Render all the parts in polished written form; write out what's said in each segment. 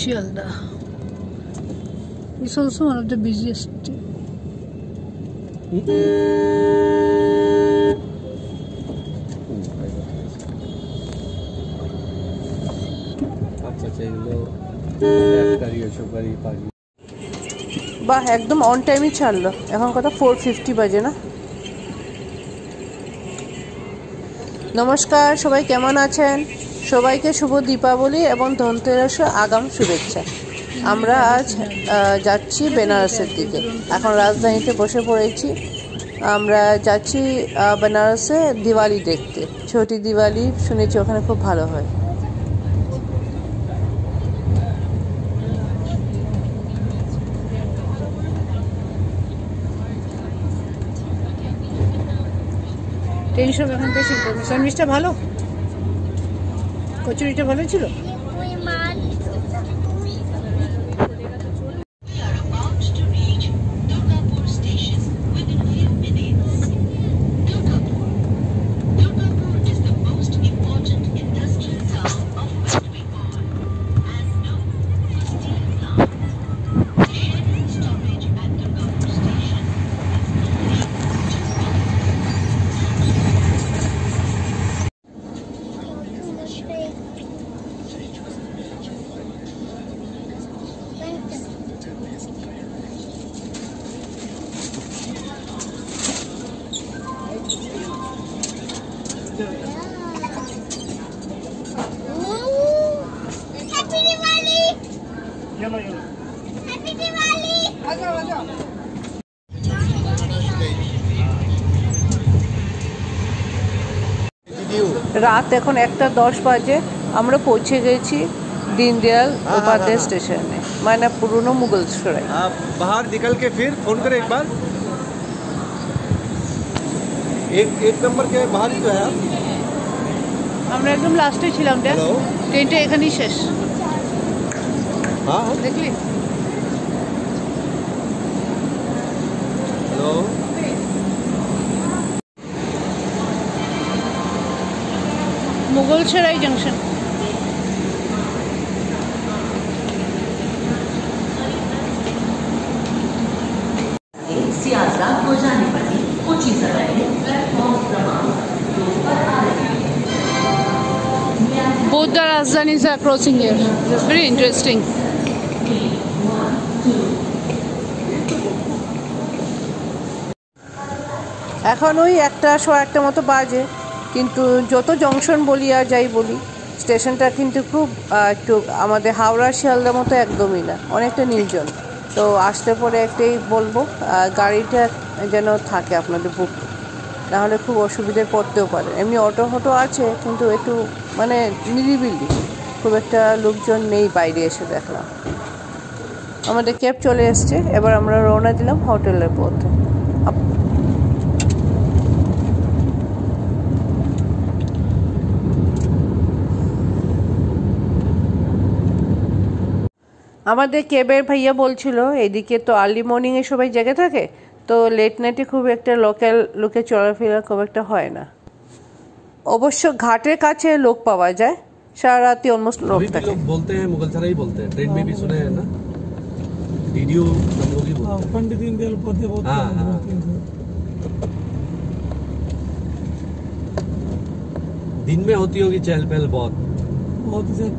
Shialdah. It's also one of the busiest. বাহ, একদম on টাইমই ছাড়লো। এখন কথা 4:50 বাজে না? নমস্কার, সবাই কেমন আছেন? সবাইকে শুভ দীপাবলি এবং ধনতেরাসের আগাম শুভেচ্ছা। আমরা আজ যাচ্ছি বেনারসের দিকে। এখন রাজধানীতে বসে পড়েছি। আমরা যাচ্ছি বেনারসে দিওয়ালি দেখতে। ছোটি দিওয়ালি শুনেছি ওখানে খুব ভালো হয়। টেনশন এখন বেশি। স্যান্ডউইচটা ভালো, কচুরিটা ভালো ছিল। রাত এখন 1:10 বাজে। আমরা পৌঁছে গেছি दीनदयाल उपाध्याय स्टेशन में, माना पुरानो मुगल सराय। आप बाहर निकल के फिर फोन करें एक बार। एक नंबर के बाहर ही तो है आप। আমরা একদম লাস্টে ছিলাম। ট্রেনটা এখানেই শেষ। हाँ দেখলি? हेलो, मुगल सराय जंक्शन। सियासत हो जाने वाली कुछ ही सवारी प्लेटफॉर्म क्रमांक 2 पर आ रही है। Both the Rajdhanis are crossing here. It's very interesting. এখন ওই 1:15 মতো বাজে, কিন্তু যত জংশন বলি আর যাই বলি, স্টেশনটা কিন্তু খুব একটু আমাদের হাওড়া শিয়ালদার মতো একদমই না, অনেকটা নির্জন। তো আসতে পরে একটাই বলবো, গাড়িটা যেন থাকে আপনাদের বুক, নাহলে খুব অসুবিধায় পড়তেও পারে। এমনি অটো ফটো আছে, কিন্তু একটু মানে নিরিবিলি, খুব একটা লোকজন নেই। বাইরে এসে দেখলাম আমাদের ক্যাব চলে এসছে। এবার আমরা রওনা দিলাম হোটেলের পথে। আমাদের ক্যাবের ভাইয়া বলছিল এদিকে তো আর্লি মর্নিংয়ে সবাই জেগে থাকে, তো লেট নাইটে খুব একটা লোকাল লোকে চলাফেরা খুব একটা হয় না। অবশ্য ঘাটের কাছে লোক পাওয়া যায়, সারা রাতে অলমোস্ট লোক থাকে। लोग बोलते हैं मुगल सराय बोलते हैं, ट्रेन में भी सुने हैं ना, वीडियो हम लोग ही बोलते हैं। पंडित दीनदयाल उपाध्याय बोलते हैं। दिन में होती होगी चहल पहल बहुत ही सर।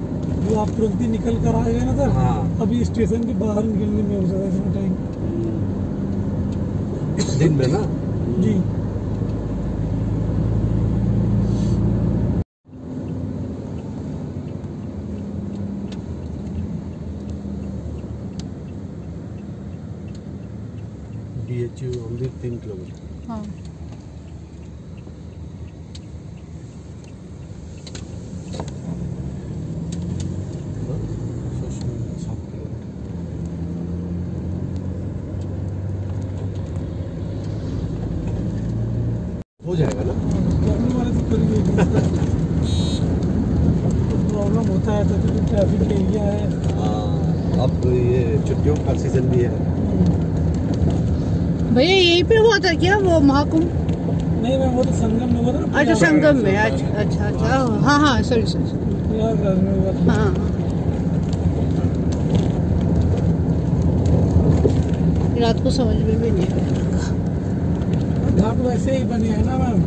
जो आप तुरंत ही निकल कर आए ना सर, हाँ। अभी स्टेशन के बाहर निकलने में हो जाता है इतना टाइम दिन में ना जी। BHU only 3 kilometre. हाँ, हो जाएगा ना। करने वाले तो करेंगे। प्रॉब्लम होता है तो ट्रैफिक एरिया है। अब ये छुट्टियों का सीजन भी है। भैया यहीं पे हुआ था क्या वो महाकुंभ? नहीं मैं वो तो संगम में हुआ था। अच्छा, संगम में। अच्छा अच्छा अच्छा, हाँ हाँ, सॉरी सॉरी। हाँ रात को समझ में भी नहीं आएगा। घाट वैसे ही बने हैं ना मैम,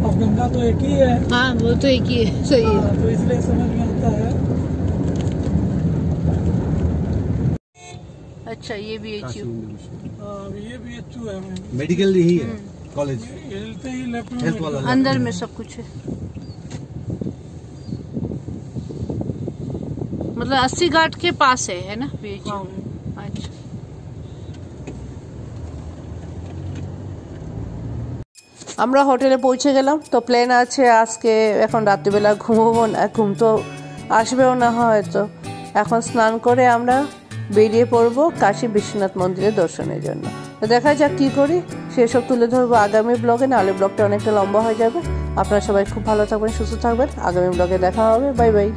अब गंगा तो एक ही है। हाँ वो तो एक ही है, सही है। तो इसलिए समझ में आता है। अच्छा ये भी काशी HU हिंदू विश्वविद्यालय। ये भी अच्छू है मैम, मेडिकल यही है कॉलेज, हेल्थ ही लेफ्ट में हेल्थ वाला अंदर में सब कुछ है। मतलब 80 घाट के पास है ना BHU? अच्छा আমরা হোটেলে পৌঁছে গেলাম। তো প্ল্যান আছে আজকে এখন রাত্রিবেলা ঘুমোবো না, ঘুম তো আসবেও না হয়তো। এখন স্নান করে আমরা বেরিয়ে পড়বো কাশী বিশ্বনাথ মন্দিরের দর্শনের জন্য। তো দেখা যাক কী করি, সেসব তুলে ধরবো আগামী ব্লগে, নাহলে ব্লগটা অনেকটা লম্বা হয়ে যাবে। আপনারা সবাই খুব ভালো থাকবেন, সুস্থ থাকবেন। আগামী ব্লগে দেখা হবে। Bye bye.